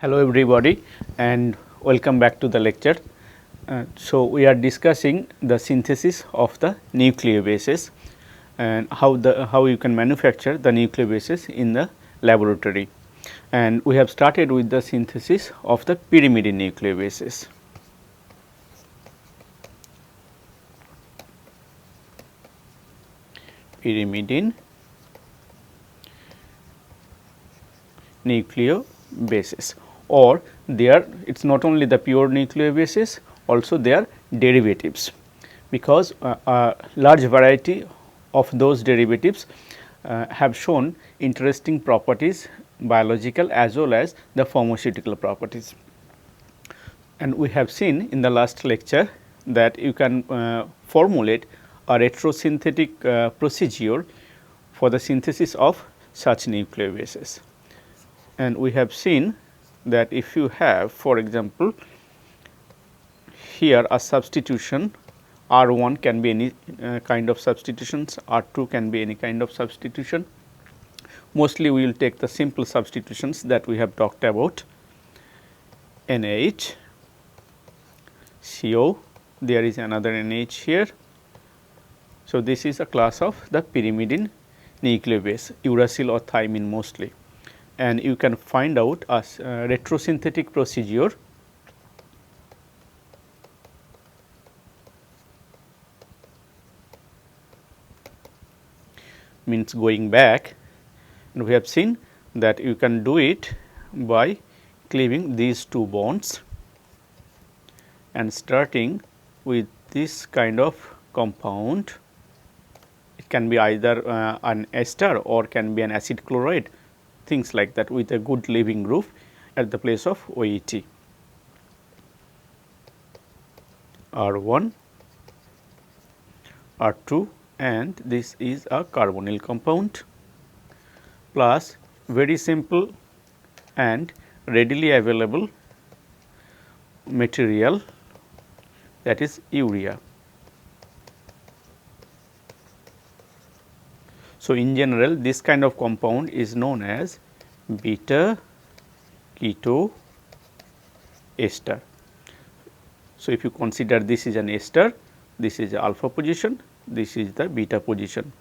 Hello everybody and welcome back to the lecture. So we are discussing the synthesis of the nucleobases and how you can manufacture the nucleobases in the laboratory, and we have started with the synthesis of the pyrimidine nucleobases. Pyrimidine nucleobases, or it is not only the pure nucleobases, also their derivatives, because a large variety of those derivatives have shown interesting properties, biological as well as the pharmaceutical properties. And we have seen in the last lecture that you can formulate a retrosynthetic procedure for the synthesis of such nucleobases. And we have seen that if you have, for example, here a substitution, R1 can be any kind of substitutions, R2 can be any kind of substitution. Mostly we will take the simple substitutions that we have talked about, NH, CO, there is another NH here. So, this is a class of the pyrimidine nucleobase, uracil or thymine mostly, and you can find out a retrosynthetic procedure means going back, and we have seen that you can do it by cleaving these two bonds and starting with this kind of compound. It can be either an ester or can be an acid chloride, things like that, with a good leaving group at the place of OET. R1, R2, and this is a carbonyl compound plus very simple and readily available material, that is urea. So, in general this kind of compound is known as beta keto ester. So, if you consider this is an ester, this is the alpha position, this is the beta position.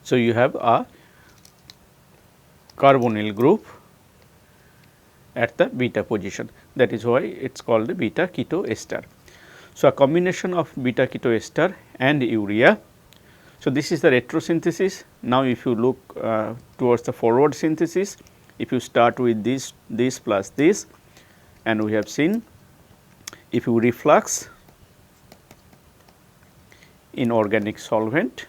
So, you have a carbonyl group at the beta position, that is why it is called the beta keto ester. So, a combination of beta keto ester and urea. So, this is the retrosynthesis. Now, if you look towards the forward synthesis, if you start with this plus this, and we have seen if you reflux in organic solvent,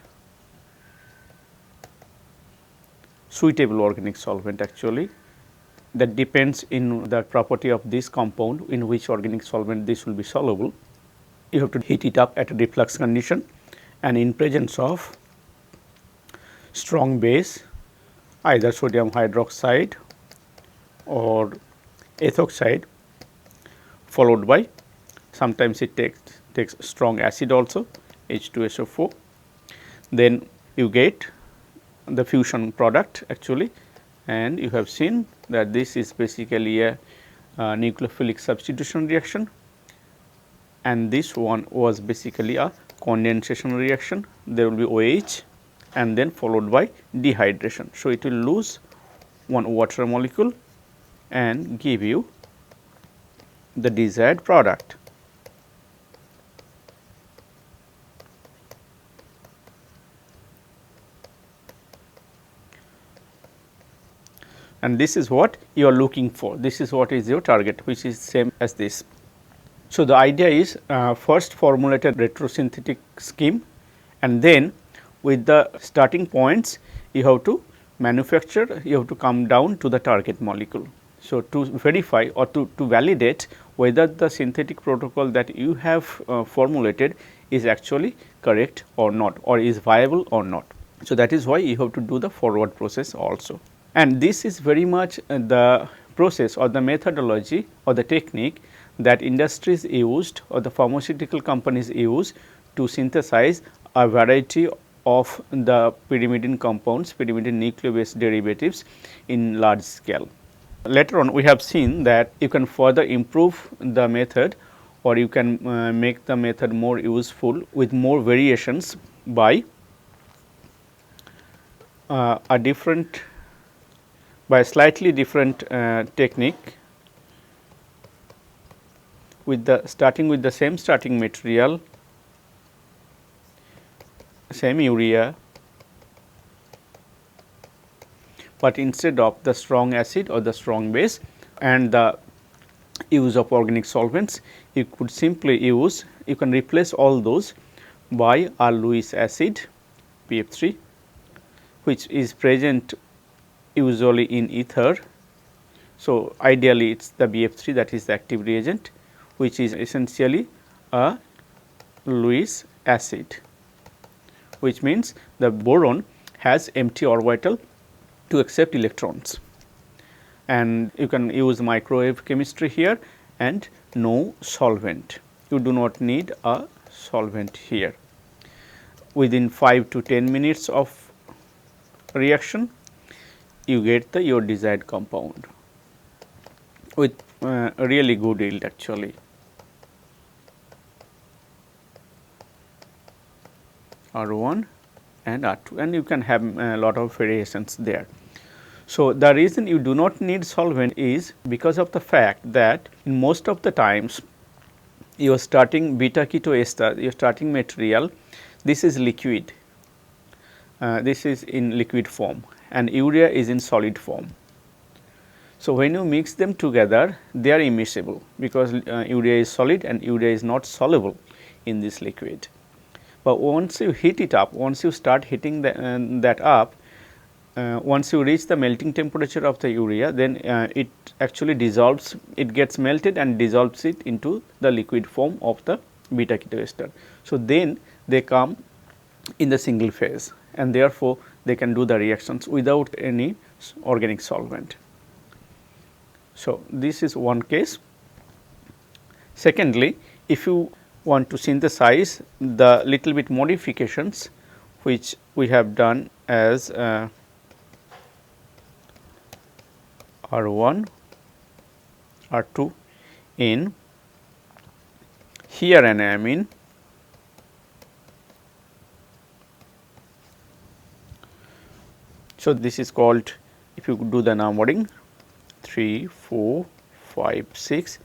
suitable organic solvent actually, that depends in the property of this compound in which organic solvent this will be soluble. You have to heat it up at a reflux condition, and in presence of strong base, either sodium hydroxide or ethoxide, followed by sometimes it takes strong acid also, H2SO4, then you get the fusion product actually, and you have seen that this is basically a nucleophilic substitution reaction, and this one was basically a condensation reaction. There will be OH and then followed by dehydration. So, it will lose one water molecule and give you the desired product. And this is what you are looking for, this is what is your target, which is same as this. So, the idea is first formulate a retrosynthetic scheme, and then with the starting points you have to manufacture, you have to come down to the target molecule. So, to verify or to validate whether the synthetic protocol that you have formulated is actually correct or not, or is viable or not. So, that is why you have to do the forward process also, and this is very much the process or the methodology or the technique that industries used or the pharmaceutical companies use to synthesize a variety of the pyrimidine compounds, pyrimidine nucleobase derivatives in large scale. Later on we have seen that you can further improve the method, or you can make the method more useful with more variations by by a slightly different technique, with the starting with the same starting material, same urea, but instead of the strong acid or the strong base and the use of organic solvents, you could simply use, you can replace all those by a Lewis acid PF3, which is present usually in ether. So, ideally it is the BF3, that is the active reagent, which is essentially a Lewis acid, which means the boron has empty orbital to accept electrons, and you can use microwave chemistry here and no solvent. You do not need a solvent here. Within 5 to 10 minutes of reaction, you get your desired compound with really good yield actually. R1 and R2, and you can have a lot of variations there. So, the reason you do not need solvent is because of the fact that in most of the times your starting beta keto ester, your starting material, this is liquid, this is in liquid form, and urea is in solid form. So, when you mix them together, they are immiscible because urea is solid and urea is not soluble in this liquid. But once you heat it up, once you start heating that up, once you reach the melting temperature of the urea, then it actually dissolves, it gets melted and dissolves it into the liquid form of the beta keto ester. So, then they come in the single phase, and therefore, they can do the reactions without any organic solvent. So, this is one case. Secondly, if you want to synthesize the little bit modifications which we have done as R1, R2 in here an amine, so this is called, if you do the numbering 3, 4, 5, 6,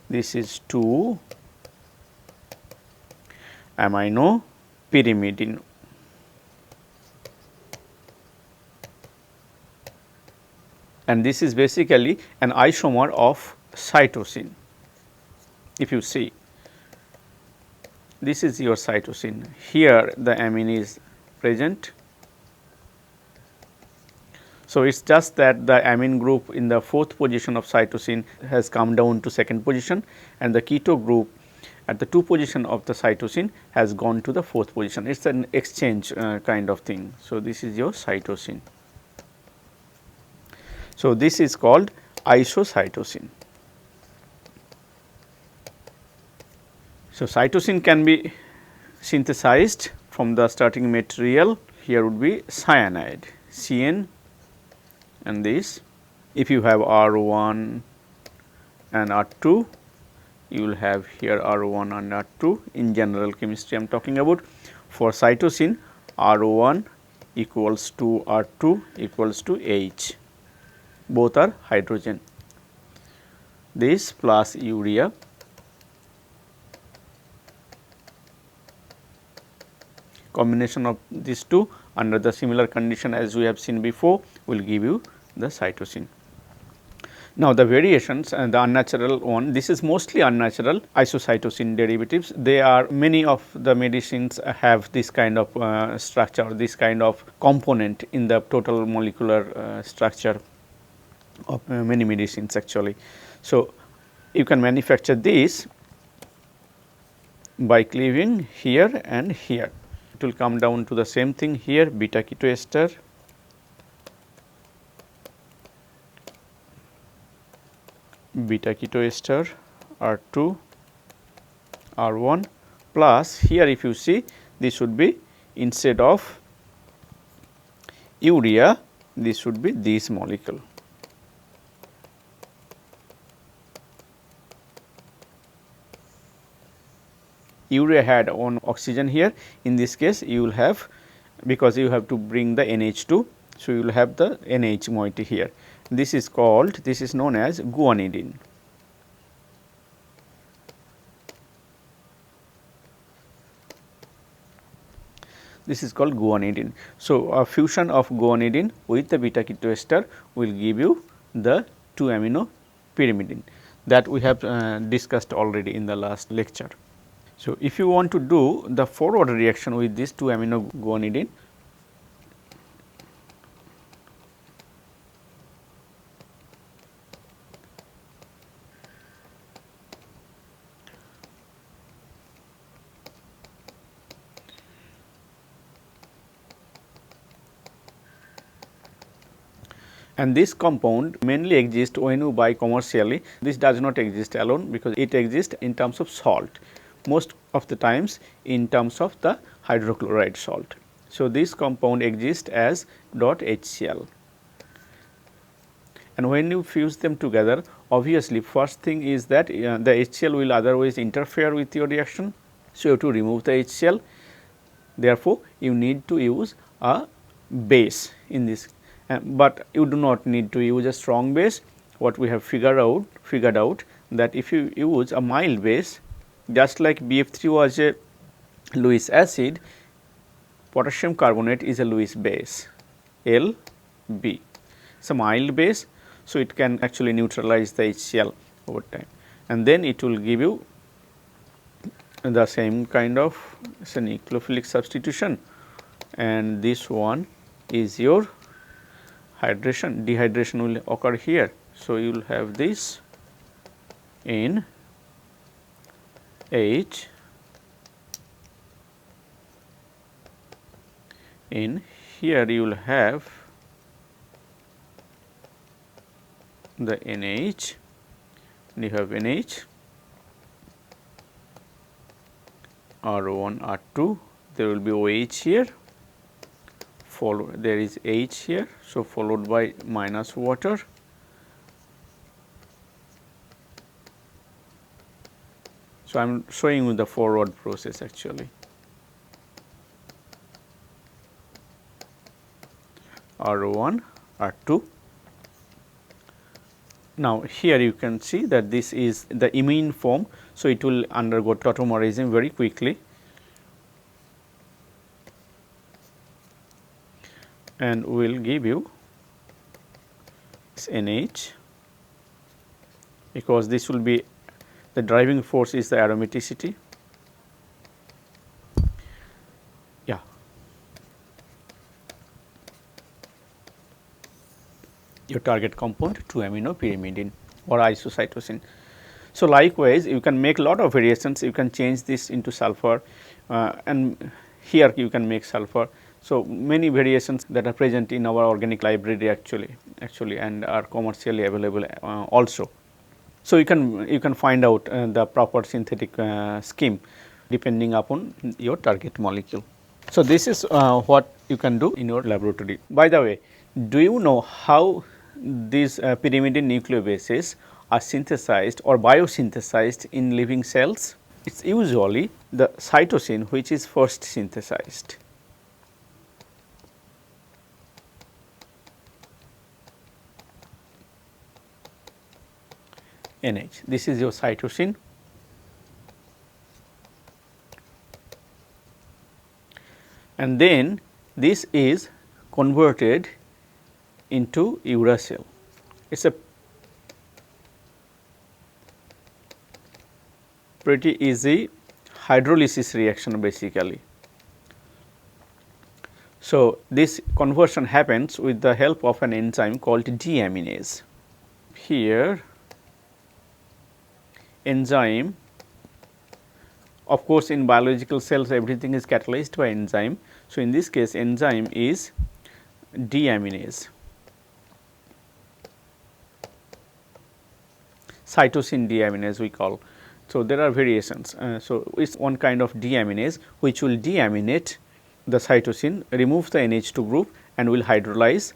this is 2 amino pyrimidine, and this is basically an isomer of cytosine. If you see, this is your cytosine, here the amine is present. So, it is just that the amine group in the 4th position of cytosine has come down to 2nd position, and the keto group at the 2 position of the cytosine has gone to the 4th position. It is an exchange kind of thing. So, this is your cytosine. So, this is called isocytosine. So, cytosine can be synthesized from the starting material. Here would be cyanide, CN, and this. If you have R1 and R2, you will have here R1 and R2. In general chemistry I am talking about. For cytosine, R1 equals to R2 equals to H, both are hydrogen. This plus urea, combination of these two under the similar condition as we have seen before will give you the cytosine. Now, the variations and the unnatural one, this is mostly unnatural isocytosine derivatives. They are, many of the medicines have this kind of structure, this kind of component in the total molecular structure of many medicines actually. So, you can manufacture this by cleaving here and here. It will come down to the same thing here, beta keto ester, beta keto ester, R2, R1 plus here if you see, this would be, instead of urea, this would be this molecule. urea had one oxygen here. In this case, you will have, because you have to bring the NH2, so you will have the NH moiety here. This is called, this is known as guanidine. This is called guanidine. So, a fusion of guanidine with the beta ketoester will give you the 2-amino pyrimidine that we have discussed already in the last lecture. So, if you want to do the forward reaction with this 2-amino guanidine, and this compound mainly exists when you buy commercially. This does not exist alone, because it exists in terms of salt, most of the times in terms of the hydrochloride salt. So, this compound exists as .HCl, and when you fuse them together, obviously first thing is that the HCl will otherwise interfere with your reaction. So, you have to remove the HCl. Therefore, you need to use a base in this, but you do not need to use a strong base. What we have figured out that if you use a mild base, just like BF3 was a Lewis acid, potassium carbonate is a Lewis base, Lb. It is a mild base, so it can actually neutralize the HCl over time, and then it will give you the same kind of nucleophilic substitution, and this one is your hydration. Dehydration will occur here. So, you will have this in H, in here you will have the NH, and you have NH, R1, R2, there will be OH here, there is H here, so followed by minus water. So, I am showing you the forward process actually. R1, R2. Now, here you can see that this is the imine form. So, it will undergo tautomerism very quickly, and will give you this NH, because this will be the driving force is the aromaticity. Yeah. Your target compound 2-amino pyrimidine or isocytosine. So, likewise you can make lot of variations. You can change this into sulfur, and here you can make sulfur. So, many variations that are present in our organic library actually and are commercially available also. So, you can find out the proper synthetic scheme depending upon your target molecule. So, this is what you can do in your laboratory. By the way, do you know how these pyrimidine nucleobases are synthesized or biosynthesized in living cells? It is usually the cytosine which is first synthesized. NH, this is your cytosine, and then this is converted into uracil. It is a pretty easy hydrolysis reaction basically. So, this conversion happens with the help of an enzyme called deaminase. Here enzyme, of course, in biological cells everything is catalyzed by enzyme. So, in this case enzyme is deaminase, cytosine deaminase we call. So, there are variations. So, it is one kind of deaminase which will deaminate the cytosine, remove the NH2 group and will hydrolyze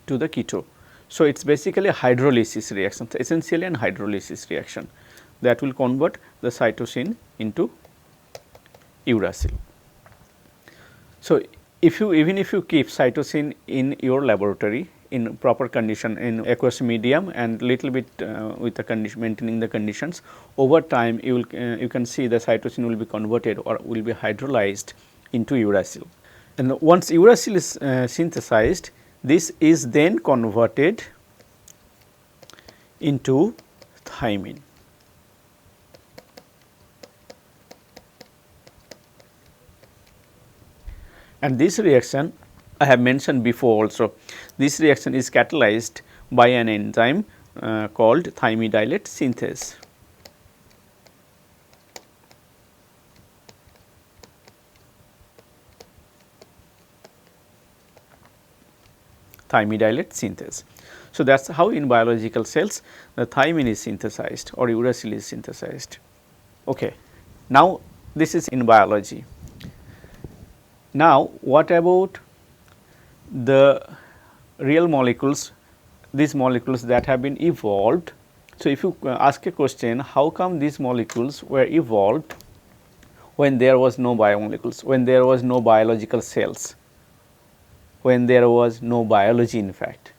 to the keto. So, it is basically a hydrolysis reaction, essentially an hydrolysis reaction. that will convert the cytosine into uracil. So, even if you keep cytosine in your laboratory in proper condition in aqueous medium and little bit with the condition maintaining the conditions, over time you can see the cytosine will be converted or will be hydrolyzed into uracil. And once uracil is synthesized, this is then converted into thymine. And this reaction I have mentioned before also, this reaction is catalyzed by an enzyme called thymidylate synthase. Thymidylate synthase. So, that is how in biological cells the thymine is synthesized or uracil is synthesized. Okay. Now, this is in biology. Now, what about the real molecules, these molecules that have been evolved? So, if you ask a question, how come these molecules were evolved when there was no biomolecules, when there was no biological cells, when there was no biology in fact?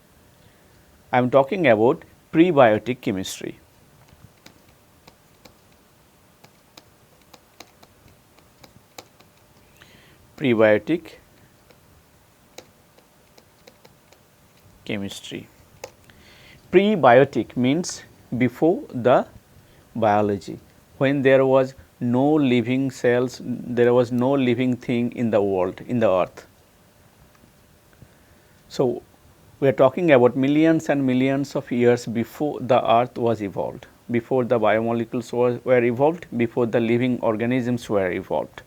I am talking about prebiotic chemistry. Prebiotic chemistry. Prebiotic means before the biology, when there was no living cells, there was no living thing in the world, in the earth. So, we are talking about millions and millions of years before the earth was evolved, before the biomolecules were evolved, before the living organisms were evolved.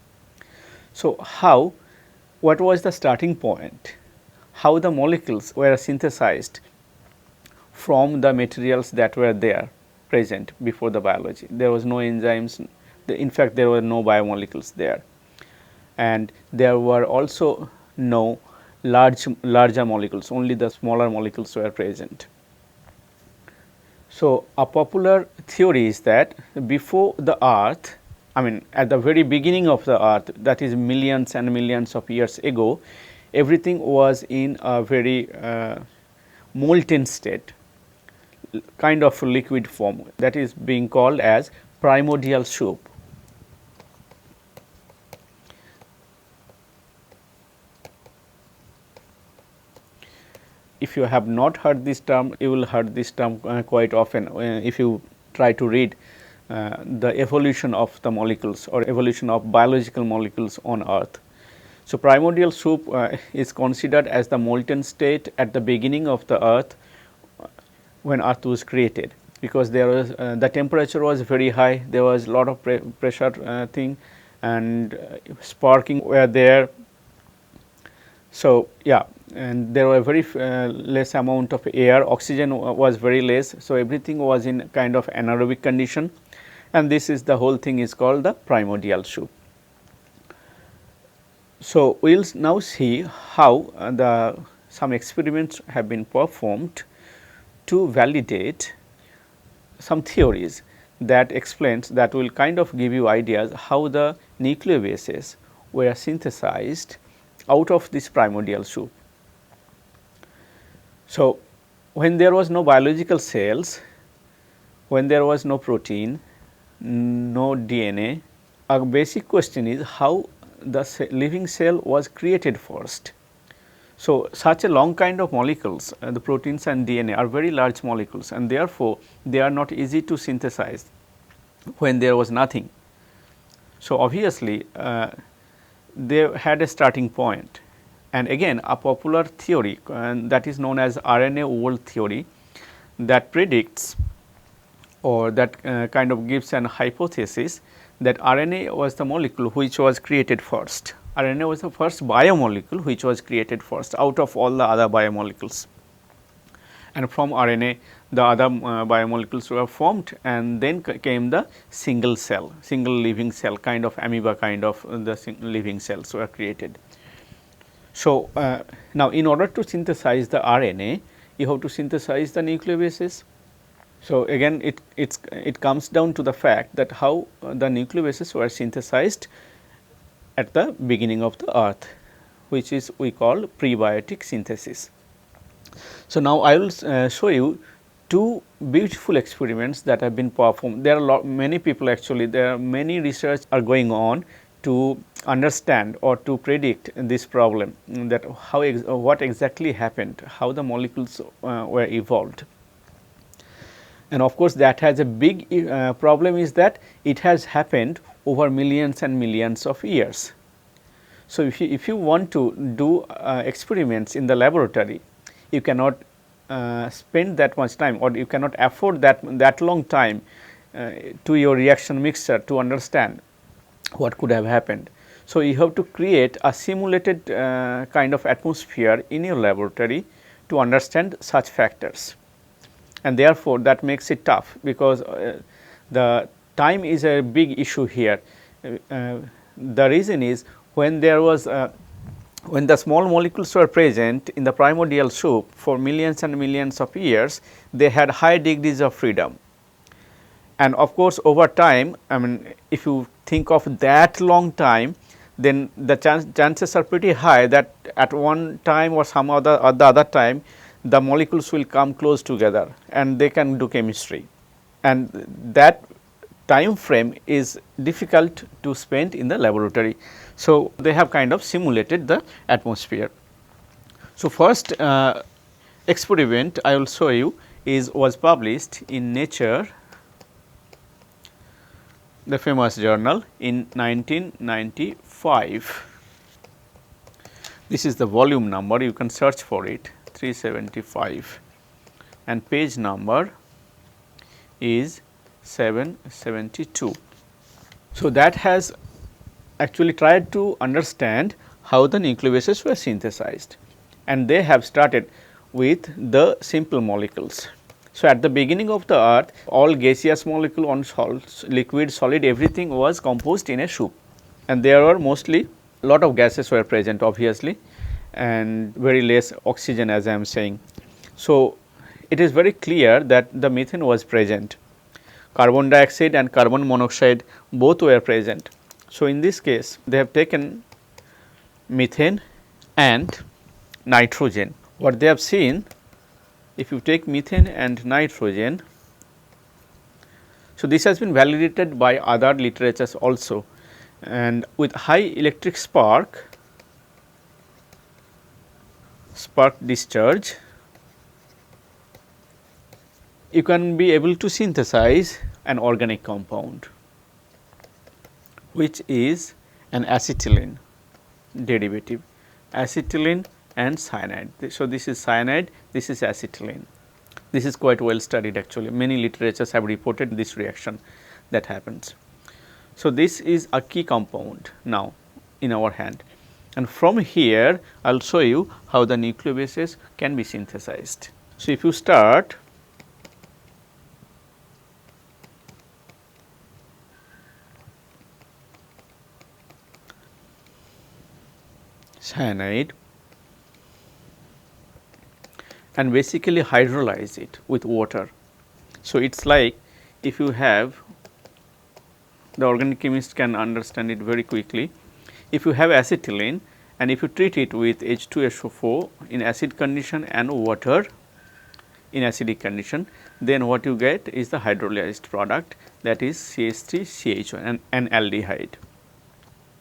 So, what was the starting point? How the molecules were synthesized from the materials that were there present before the biology? There was no enzymes, in fact there were no biomolecules there, and there were also no larger molecules, only the smaller molecules were present. So, a popular theory is that before the earth, I mean at the very beginning of the earth, that is millions and millions of years ago, everything was in a very molten state, kind of liquid form, that is being called as primordial soup. If you have not heard this term, you will heard this term quite often if you try to read the evolution of the molecules or evolution of biological molecules on earth. So, primordial soup is considered as the molten state at the beginning of the earth when earth was created, because there was the temperature was very high, there was a lot of pressure thing, and sparking were there. So, yeah, and there were very less amount of air, oxygen was very less. So, everything was in kind of anaerobic condition, and this is the whole thing is called the primordial soup. So, we will now see how some experiments have been performed to validate some theories that explains, that will kind of give you ideas how the nucleobases were synthesized out of this primordial soup. So, when there was no biological cells, when there was no protein, no DNA, a basic question is how the living cell was created first. So, such a long kind of molecules, the proteins and DNA are very large molecules, and therefore, they are not easy to synthesize when there was nothing. So, obviously, they had a starting point, and again a popular theory that is known as RNA World Theory, that predicts or that kind of gives an hypothesis that RNA was the molecule which was created first. RNA was the first biomolecule which was created first out of all the other biomolecules, and from RNA the other biomolecules were formed, and then came the single living cell, kind of amoeba kind of the living cells were created. So, now in order to synthesize the RNA, you have to synthesize the nucleobases. So, again it comes down to the fact that how the nucleobases were synthesized at the beginning of the earth, which is we call prebiotic synthesis. So, now I will show you two beautiful experiments that have been performed. There are many people actually, there are many research are going on to understand or to predict this problem, that how what exactly happened, how the molecules were evolved. And of course, that has a big problem is that it has happened over millions and millions of years. So, if you want to do experiments in the laboratory, you cannot spend that much time, or you cannot afford that long time to your reaction mixture to understand what could have happened. So, you have to create a simulated kind of atmosphere in your laboratory to understand such factors, and therefore, that makes it tough, because the time is a big issue here. The reason is, when there was when the small molecules were present in the primordial soup for millions and millions of years, they had high degrees of freedom. And of course, over time, I mean, if you think of that long time, then the chances are pretty high that at one time or some other time, the molecules will come close together and they can do chemistry, and that time frame is difficult to spend in the laboratory. So, they have kind of simulated the atmosphere. So, first experiment I will show you was published in Nature, the famous journal, in 1995. This is the volume number, you can search for it, 375, and page number is 772. So, that has actually tried to understand how the nucleobases were synthesized, and they have started with the simple molecules. So, at the beginning of the earth, all gaseous molecule on liquid, solid, everything was composed in a soup, and there were mostly lot of gases were present obviously, and very less oxygen, as I am saying. So, it is very clear that the methane was present, carbon dioxide and carbon monoxide both were present. So, in this case they have taken methane and nitrogen. What they have seen, if you take methane and nitrogen, so this has been validated by other literatures also, and with high electric spark discharge, you can be able to synthesize an organic compound, which is an acetylene derivative, acetylene and cyanide. So, this is cyanide, this is acetylene. This is quite well studied actually, many literatures have reported this reaction that happens. So, this is a key compound now in our hand, and from here I will show you how the nucleobases can be synthesized. So, if you start cyanide and basically hydrolyze it with water. So, it is like, if you have, the organic chemist can understand it very quickly. If you have acetylene and if you treat it with H2SO4 in acid condition and water in acidic condition, then what you get is the hydrolyzed product, that is CH3CH1, an aldehyde.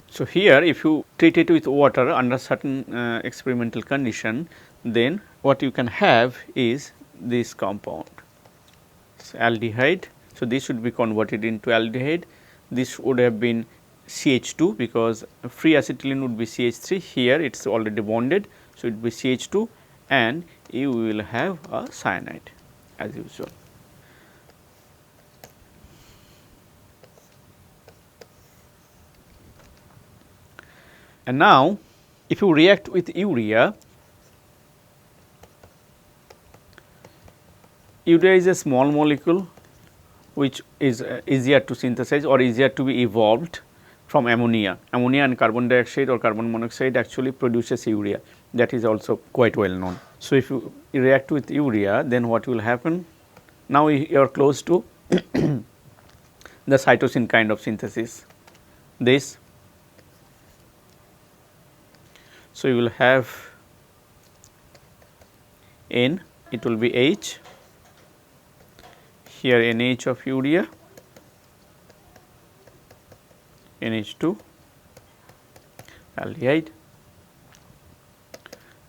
So, here if you treat it with water under certain experimental condition, then what you can have is this compound, aldehyde. So, this should be converted into aldehyde. This would have been CH2, because free acetylene would be CH3, here it is already bonded. So, it will be CH2 and you will have a cyanide as usual. And now, if you react with urea, urea is a small molecule which is easier to synthesize or easier to be evolved from ammonia. Ammonia and carbon dioxide or carbon monoxide actually produces urea, that is also quite well known. So, if you react with urea, then what will happen? Now, you are close to the cytosine kind of synthesis. This, so you will have N, it will be H, here NH of urea, NH2 aldehyde.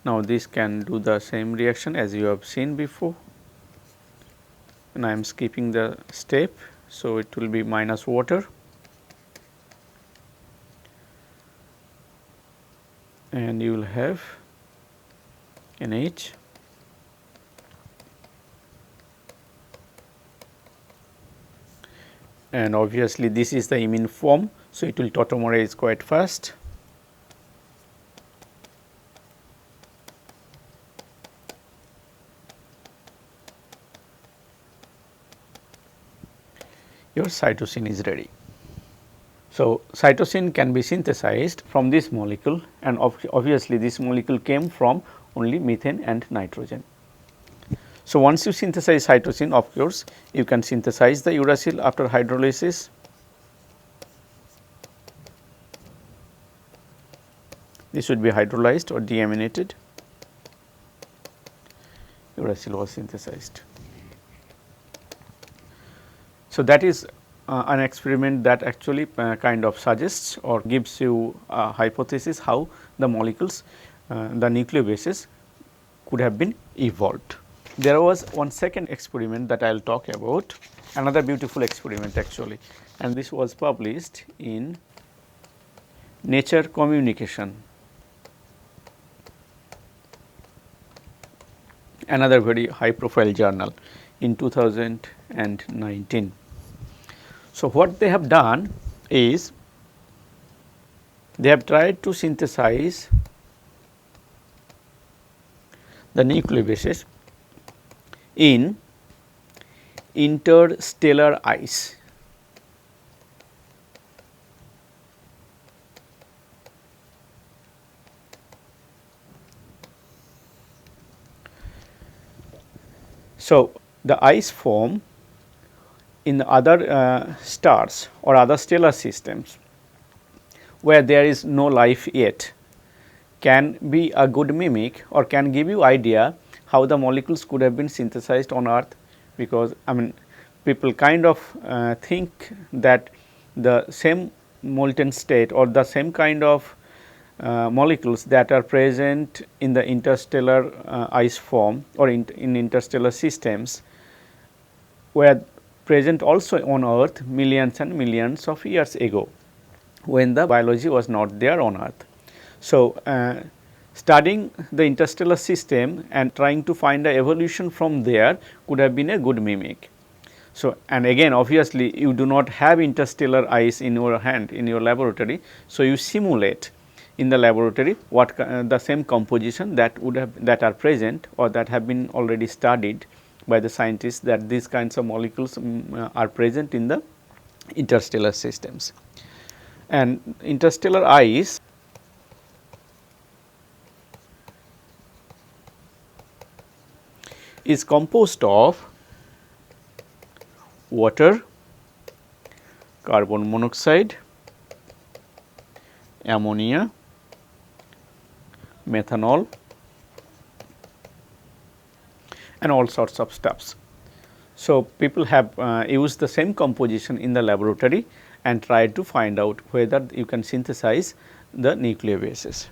Now, this can do the same reaction as you have seen before, and I am skipping the step. So, it will be minus water and you will have NH, and obviously this is the imine form. So, it will tautomerize quite fast. Your cytosine is ready. So, cytosine can be synthesized from this molecule, and obviously this molecule came from only methane and nitrogen. So, once you synthesize cytosine, of course, you can synthesize the uracil after hydrolysis. This would be hydrolyzed or deaminated. Uracil was synthesized. So, that is an experiment that actually kind of suggests or gives you a hypothesis how the molecules, the nucleobases could have been evolved. There was one second experiment that I will talk about, another beautiful experiment actually, and this was published in Nature Communication, another very high profile journal in 2019. So, what they have done is they have tried to synthesize the nucleobases in interstellar ice. So, the ice form in other stars or other stellar systems where there is no life yet can be a good mimic or can give you idea how the molecules could have been synthesized on Earth, because I mean people kind of think that the same molten state or the same kind of molecules that are present in the interstellar ice form or in interstellar systems were present also on Earth millions and millions of years ago, when the biology was not there on Earth. So, studying the interstellar system and trying to find the evolution from there could have been a good mimic. So, and again obviously you do not have interstellar ice in your hand in your laboratory. So, you simulate in the laboratory what the same composition that would have that are present or that have been already studied by the scientists, that these kinds of molecules are present in the interstellar systems. And interstellar ice is composed of water, carbon monoxide, ammonia, methanol, and all sorts of stuffs. So, people have used the same composition in the laboratory and tried to find out whether you can synthesize the nucleobases.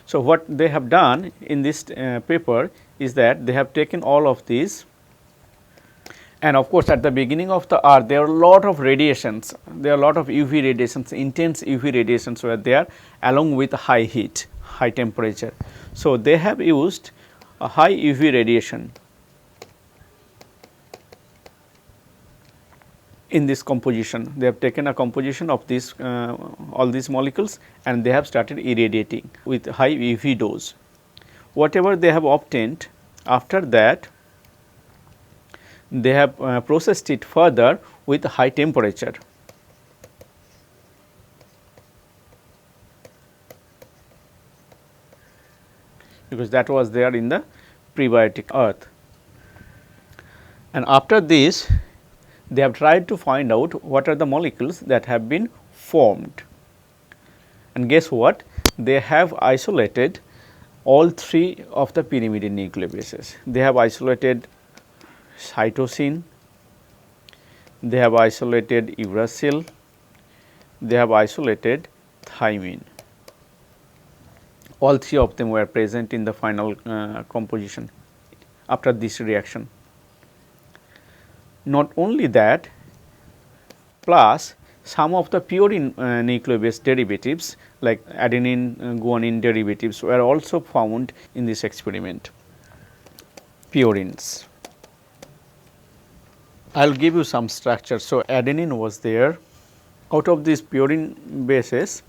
So, what they have done in this paper is that they have taken all of these, and of course, at the beginning of the Earth there are a lot of radiations, there are a lot of UV radiations, intense UV radiations were there along with high heat, high temperature. So, they have used a high UV radiation in this composition. They have taken a composition of this all these molecules and they have started irradiating with high UV dose. Whatever they have obtained after that, they have processed it further with high temperature. Because that was there in the prebiotic earth. And after this, they have tried to find out what are the molecules that have been formed. And guess what? They have isolated all three of the pyrimidine nucleobases. They have isolated cytosine, they have isolated uracil, they have isolated thymine. All three of them were present in the final composition after this reaction. Not only that, plus some of the purine nucleobase derivatives like adenine guanine derivatives were also found in this experiment, purines. I will give you some structure. So, adenine was there. Out of these purine bases,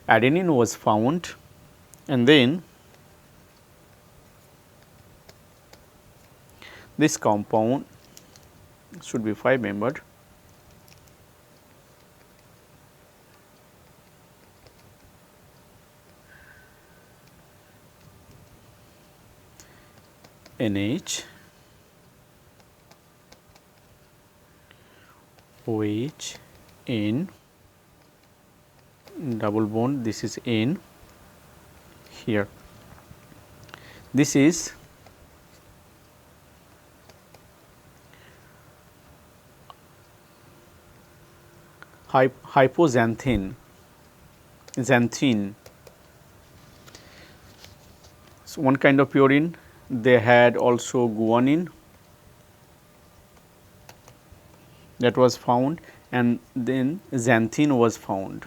adenine was found, and then this compound should be 5 membered. NH, OH, N, double bond, this is N here. This is hypoxanthine, xanthine. So, one kind of purine. They had also guanine that was found, and then xanthine was found.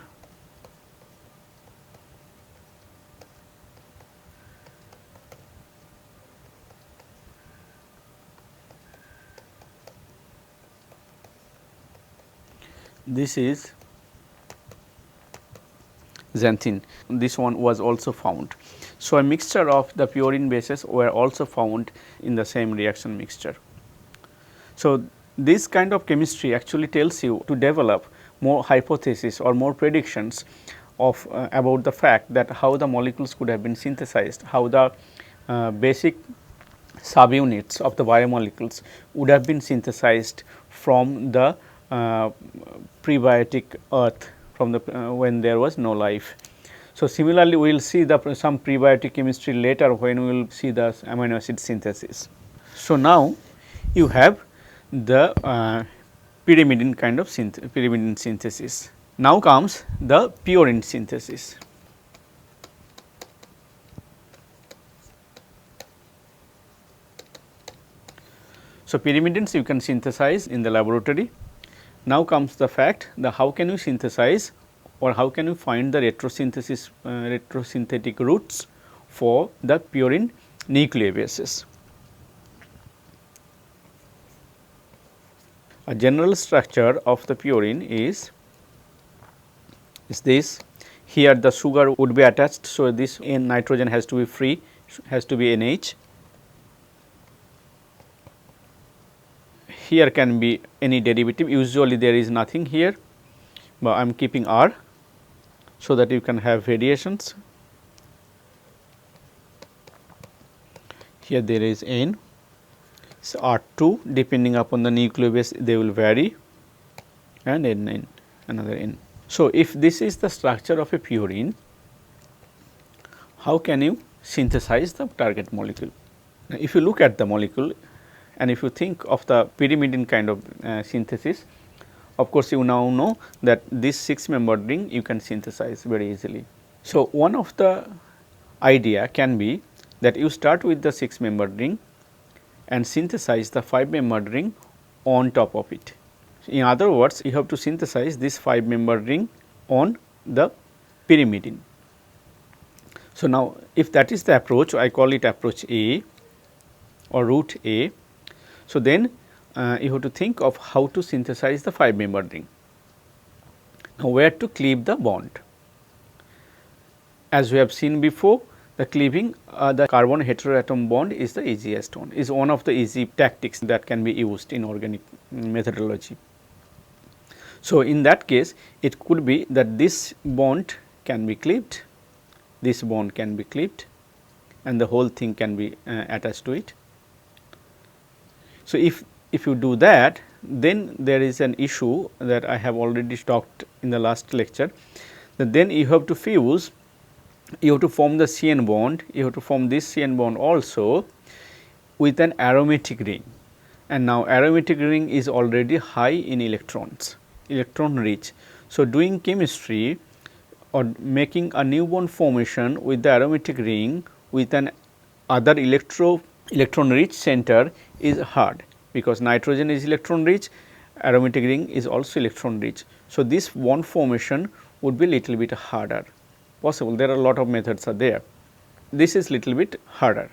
This is xanthine. This one was also found. So, a mixture of the purine bases were also found in the same reaction mixture. So, this kind of chemistry actually tells you to develop more hypotheses or more predictions of about the fact that how the molecules could have been synthesized, how the basic subunits of the biomolecules would have been synthesized from the prebiotic earth, from the when there was no life. So, similarly, we will see the some prebiotic chemistry later when we will see the amino acid synthesis. So, now you have the pyrimidine kind of pyrimidine synthesis. Now comes the purine synthesis. So, pyrimidines you can synthesize in the laboratory. Now comes the fact that how can you synthesize or how can you find the retrosynthesis retrosynthetic routes for the purine nucleobases. A general structure of the purine is this. Here the sugar would be attached. So, this N nitrogen has to be free, has to be NH. Here can be any derivative, usually there is nothing here, but I am keeping R, so that you can have variations. Here there is N, so R2 depending upon the nucleobase they will vary, and N, another N. So, if this is the structure of a purine, how can you synthesize the target molecule? Now, if you look at the molecule and if you think of the pyrimidine kind of synthesis, of course, you now know that this 6 membered ring you can synthesize very easily. So, one of the idea can be that you start with the 6 membered ring and synthesize the 5 membered ring on top of it. In other words, you have to synthesize this 5 membered ring on the pyrimidine. So, now if that is the approach, I call it approach A or route A. So, then you have to think of how to synthesize the 5 membered ring. Now, where to cleave the bond? As we have seen before, the cleaving the carbon heteroatom bond is the easiest one, is one of the easy tactics that can be used in organic methodology. So, in that case it could be that this bond can be cleaved, this bond can be cleaved, and the whole thing can be attached to it. So, if you do that, then there is an issue that I have already talked in the last lecture, that then you have to fuse, you have to form the CN bond, you have to form this CN bond also with an aromatic ring, and now aromatic ring is already high in electrons, electron rich. So, doing chemistry or making a new bond formation with the aromatic ring with an other electron rich center is hard, because nitrogen is electron rich, aromatic ring is also electron rich. So, this bond formation would be little bit harder, possible, there are a lot of methods are there, this is little bit harder.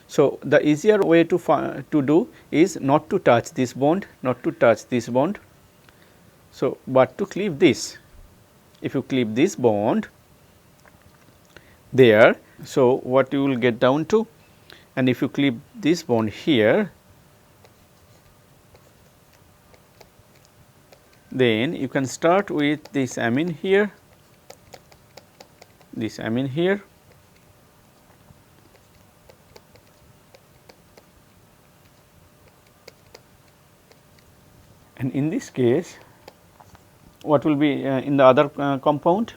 So, the easier way to do is not to touch this bond, not to touch this bond. So, but to cleave this, if you cleave this bond there, so what you will get down to, and if you cleave this bond here, then you can start with this amine here, this amine here, and in this case what will be in the other compound,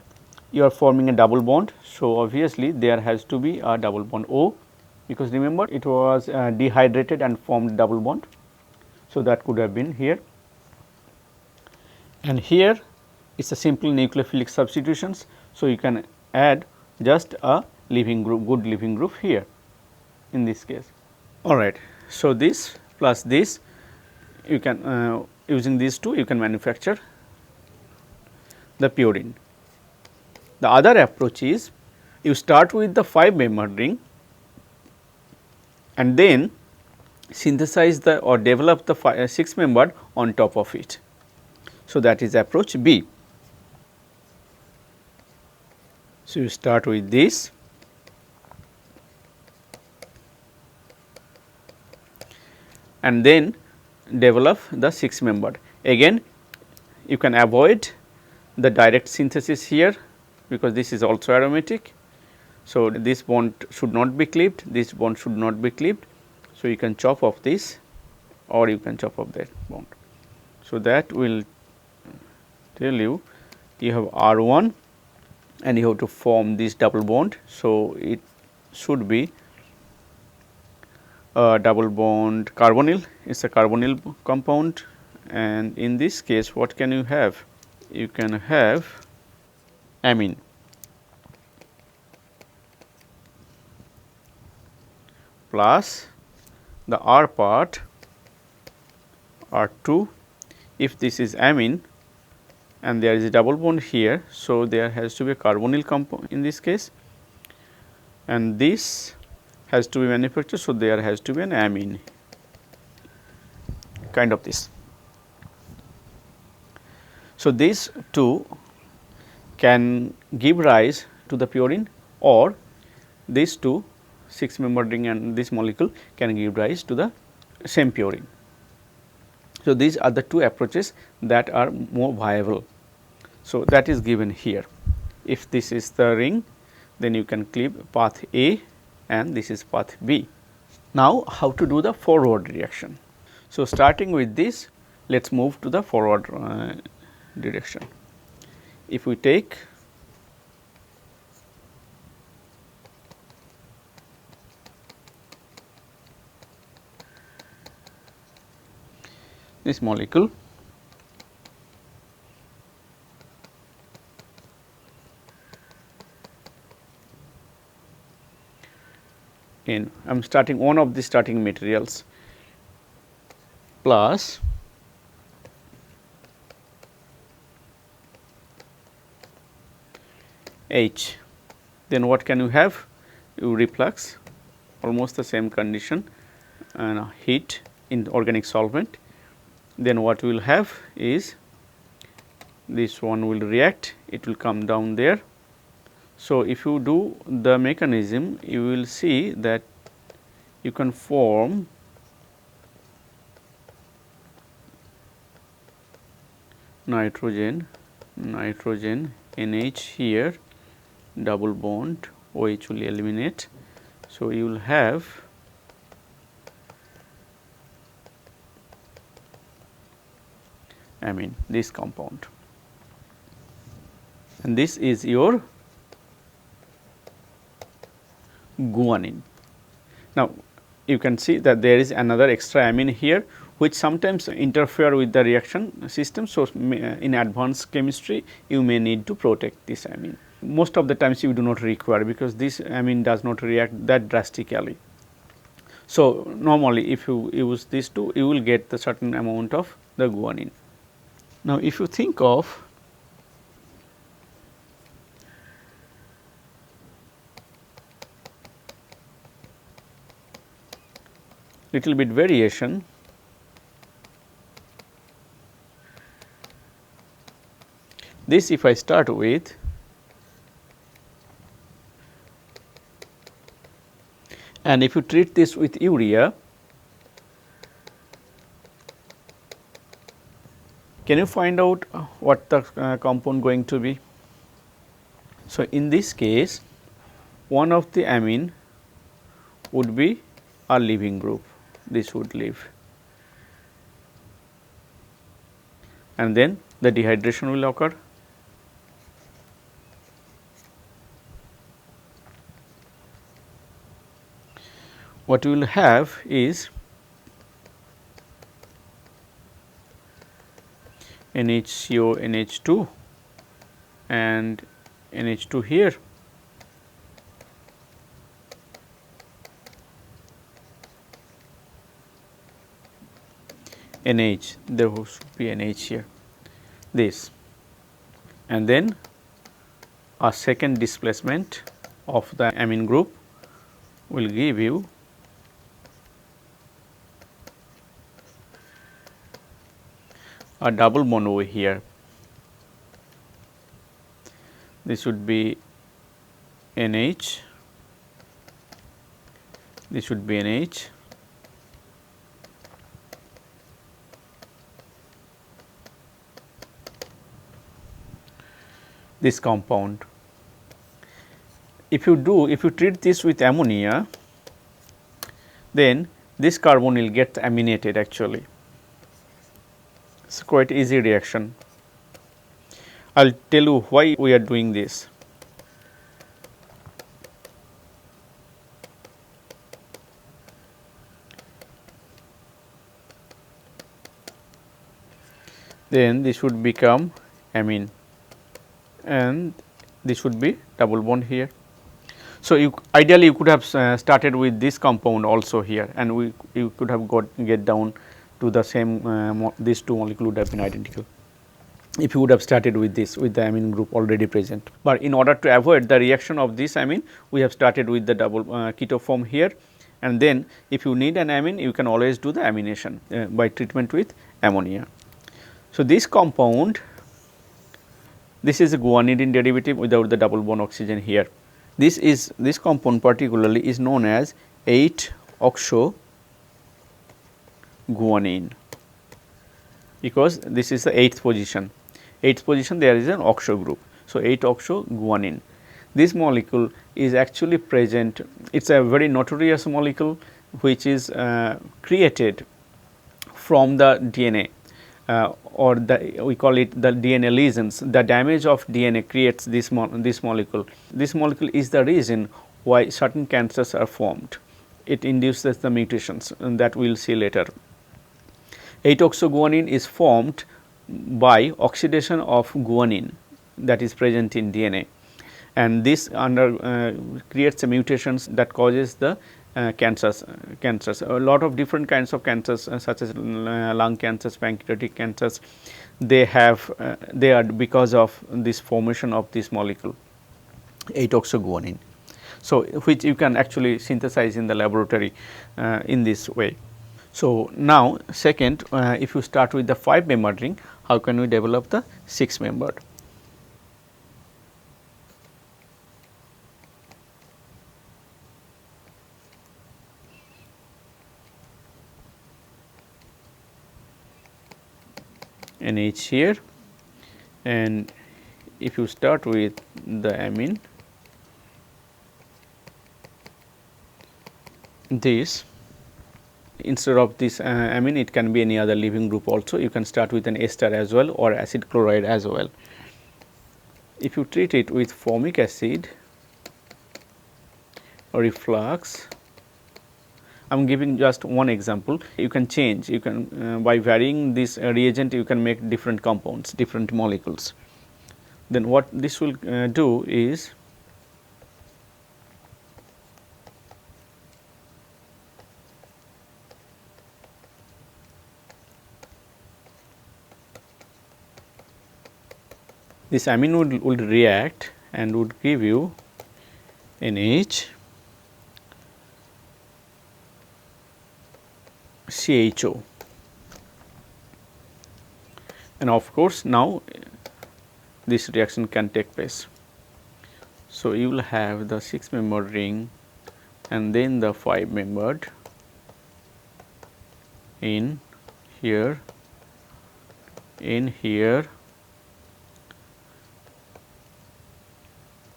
you are forming a double bond. So, obviously, there has to be a double bond O, because remember it was dehydrated and formed double bond. So, that could have been here, and here it is a simple nucleophilic substitutions. So, you can add just a leaving group, good leaving group here in this case. All right. So, this plus this, you can using these two you can manufacture the purine. The other approach is you start with the 5 membered ring and then synthesize the or develop the 6 membered on top of it. So, that is approach B. So, you start with this and then develop the 6 membered. Again you can avoid the direct synthesis here, because this is also aromatic. So, this bond should not be cleaved, this bond should not be cleaved. So, you can chop off this or you can chop off that bond. So, that will tell you have R1 and you have to form this double bond. So, it should be a double bond carbonyl, it is a carbonyl compound, and in this case what can you have? You can have amine plus the R part R2. If this is amine and there is a double bond here, so there has to be a carbonyl compound in this case, and this has to be manufactured. So, there has to be an amine kind of this. So, these two can give rise to the purine, or these two 6 membered ring and this molecule can give rise to the same purine. So, these are the two approaches that are more viable. So, that is given here. If this is the ring, then you can cleave path A and this is path B. Now, how to do the forward reaction? So, starting with this, let us move to the forward direction. If we take this molecule in, I am starting one of the starting materials plus H, then what can you have? You reflux, almost the same condition, and heat in organic solvent. Then what we will have is this one will react, it will come down there. So, if you do the mechanism, you will see that you can form nitrogen NH here, double bond OH will eliminate. So, you will have amine, this compound, and this is your guanine. Now, you can see that there is another extra amine here, which sometimes interfere with the reaction system. So, in advanced chemistry you may need to protect this amine. Most of the times you do not require, because this amine does not react that drastically. So, normally if you use these two, you will get the certain amount of the guanine. Now, if you think of little bit variation, this if I start with and if you treat this with urea, can you find out what the compound going to be? So, in this case one of the amine would be a leaving group, this would leave, and then the dehydration will occur. What we will have is NHCO, NH2 and NH2 here, NH, there should be NH here, this, and then a second displacement of the amine group will give you a double bond over here. This would be NH, this would be NH, this compound. If you treat this with ammonia, then this carbon will get aminated actually. It is quite easy reaction. I will tell you why we are doing this. Then this would become amine and this would be double bond here. So, ideally you could have started with this compound also here, and you could have get down to the same these two molecules would have been identical if you would have started with this, with the amine group already present. But in order to avoid the reaction of this amine, we have started with the double keto form here, and then if you need an amine, you can always do the amination by treatment with ammonia. So, this compound, this is a guanidine derivative without the double bond oxygen here. This compound particularly is known as 8-oxo-guanine, because this is the 8th position. 8th position there is an oxo group. So, 8-oxo-guanine. This molecule is actually present, it is a very notorious molecule which is created from the DNA. Or we call it the DNA lesions. The damage of DNA creates this molecule. This molecule is the reason why certain cancers are formed. It induces the mutations, and that we will see later. 8-oxo-guanine is formed by oxidation of guanine that is present in DNA, and this creates a mutations that causes the cancers. A lot of different kinds of cancers such as lung cancers, pancreatic cancers, they are because of this formation of this molecule 8-oxo-guanine. So, which you can actually synthesize in the laboratory in this way. So, now second, if you start with the 5-membered ring, how can we develop the 6-membered? NH here, and if you start with the amine, this instead of this amine, it can be any other leaving group also. You can start with an ester as well or acid chloride as well. If you treat it with formic acid or reflux, I am giving just one example. You can change, you can by varying this reagent, you can make different compounds, different molecules. Then what this will do is, this amine would react and would give you NH CHO, and of course, now this reaction can take place. So, you will have the 6-membered ring and then the 5-membered in here,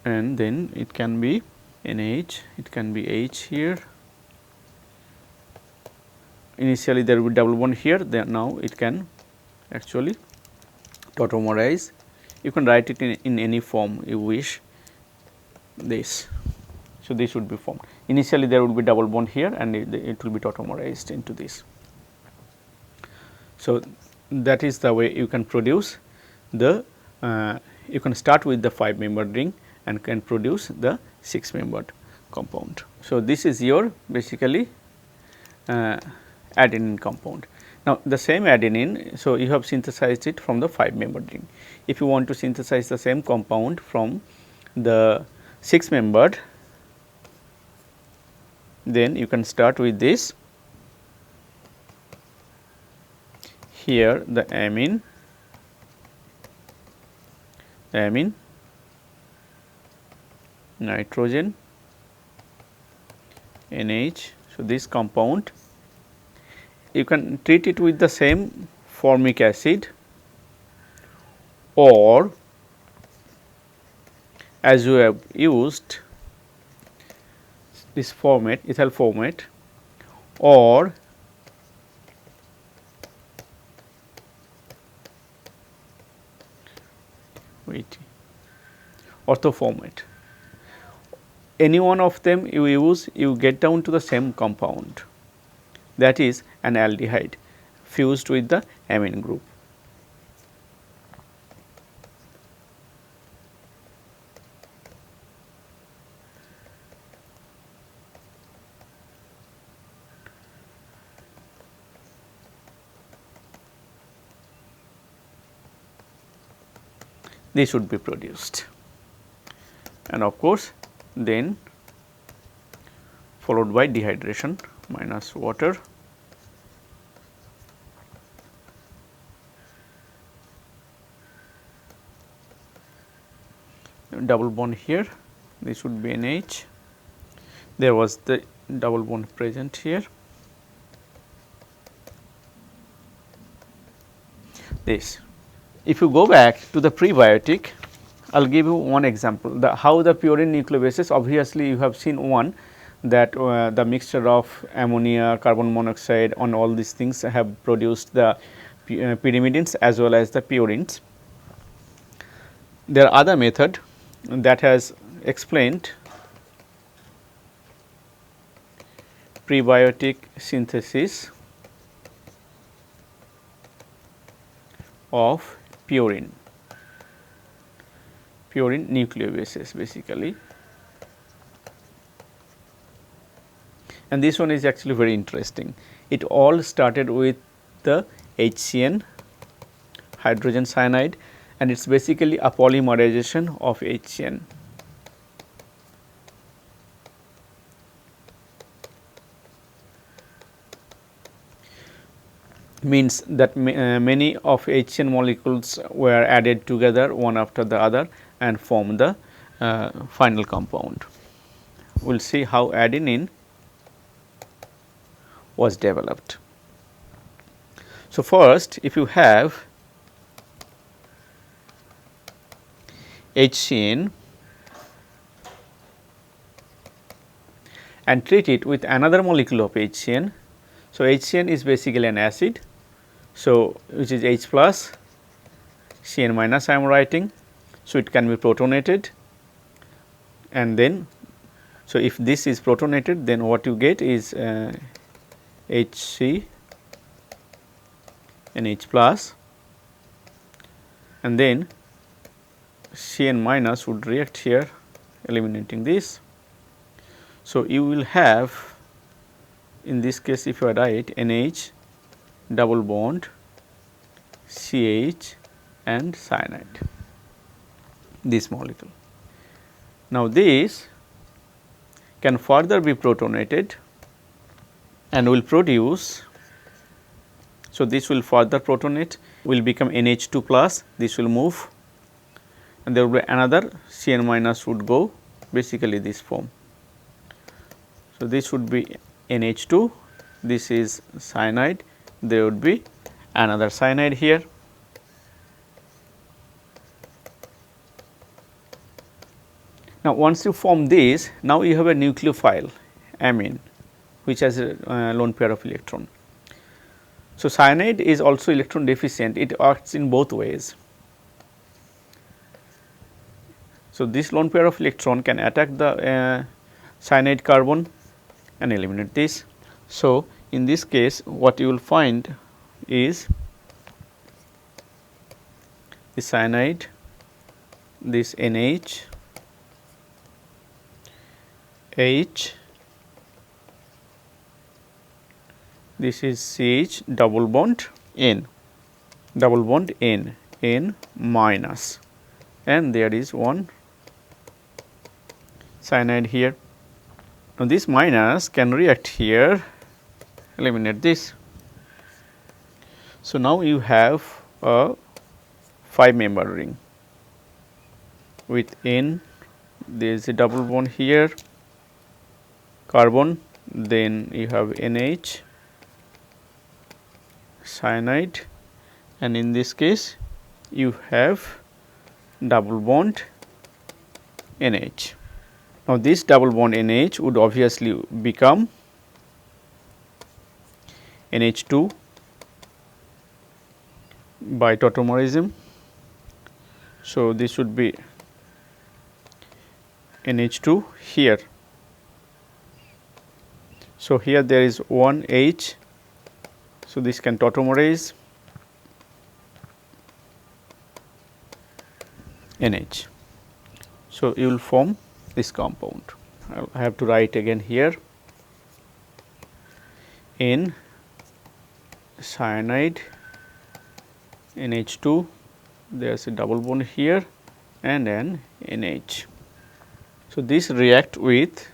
and then it can be NH, it can be H here. Initially there will be double bond here, then now it can actually tautomerize. You can write it in any form you wish, this. So, this would be formed. Initially there would be double bond here and it will be tautomerized into this. So, that is the way you can produce the, you can start with the 5-membered ring and can produce the 6-membered compound. So, this is your basically adenine compound. Now, the same adenine, so you have synthesized it from the 5-membered ring. If you want to synthesize the same compound from the 6-membered, then you can start with this. Here the amine, nitrogen, NH. So, this compound you can treat it with the same formic acid, or as you have used this format, ethyl format, or ortho format. Any one of them you use, you get down to the same compound, that is an aldehyde fused with the amine group. This would be produced, and of course, then followed by dehydration minus water. Double bond here, this would be NH, there was the double bond present here. This. If you go back to the prebiotic, I will give you one example, how the purine nucleobases, obviously you have seen one, that the mixture of ammonia, carbon monoxide on all these things have produced the pyrimidines as well as the purines. There are other method that has explained prebiotic synthesis of purine nucleobases basically, and this one is actually very interesting. It all started with the HCN, hydrogen cyanide, and it is basically a polymerization of HCN. Means that many of HCN molecules were added together one after the other and form the final compound. We will see how adenine was developed. So, first if you have HCN and treat it with another molecule of HCN. So, HCN is basically an acid. So, which is H plus, Cn minus I am writing. So, it can be protonated, and then, so if this is protonated, then what you get is HC and H plus, and then Cn minus would react here, eliminating this. So, you will have, in this case if you write NH double bond CH and cyanide, this molecule. Now, this can further be protonated and will produce, so this will further protonate, will become NH2 plus, this will move, and there will be another Cn minus would go, basically this form. So, this would be NH2, this is cyanide, there would be another cyanide here. Now, once you form this, now you have a nucleophile amine which has a lone pair of electron. So, cyanide is also electron deficient, it acts in both ways. So, this lone pair of electron can attack the cyanide carbon and eliminate this. So, in this case what you will find is the cyanide, this NH, H, this is CH double bond N, N minus, and there is one cyanide here. Now, this minus can react here, eliminate this. So, now you have a 5-member ring with N, there is a double bond here, carbon, then you have NH, cyanide, and in this case you have double bond NH. Now, this double bond NH would obviously become NH2 by tautomerism. So, this would be NH2 here. So, here there is one H. So, this can tautomerize NH. So, you will form this compound. I have to write again here N cyanide NH2, there is a double bond here and an NH. So, this react with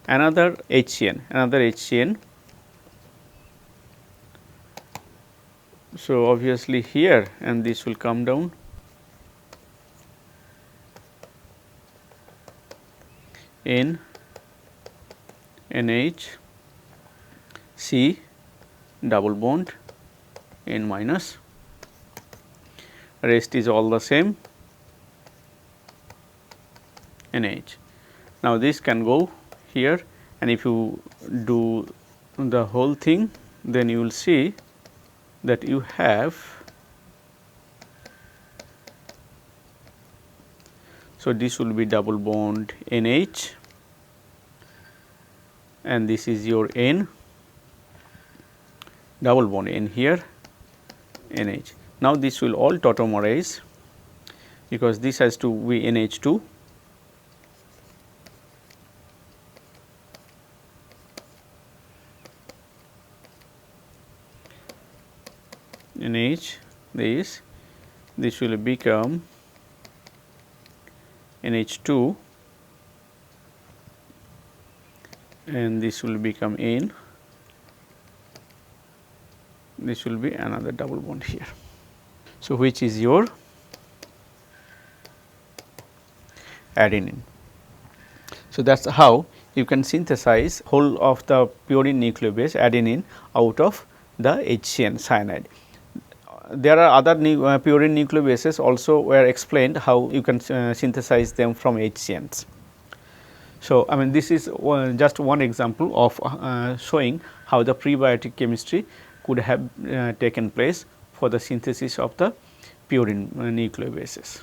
another HCN, So, obviously here, and this will come down, N, NH, C double bond N minus, rest is all the same, NH. Now, this can go here, and if you do the whole thing, then you will see that you have, so this will be double bond NH, and this is your N, double bond N here, NH. Now, this will all tautomerize because this has to be NH2. NH, this will become NH2 and this will become N, this will be another double bond here. So, which is your adenine. So, that is how you can synthesize whole of the purine nucleobase adenine out of the HCN cyanide. There are other purine nucleobases also were explained how you can synthesize them from HCNs. So, I mean this is just one example of showing how the prebiotic chemistry could have taken place for the synthesis of the purine nucleobases.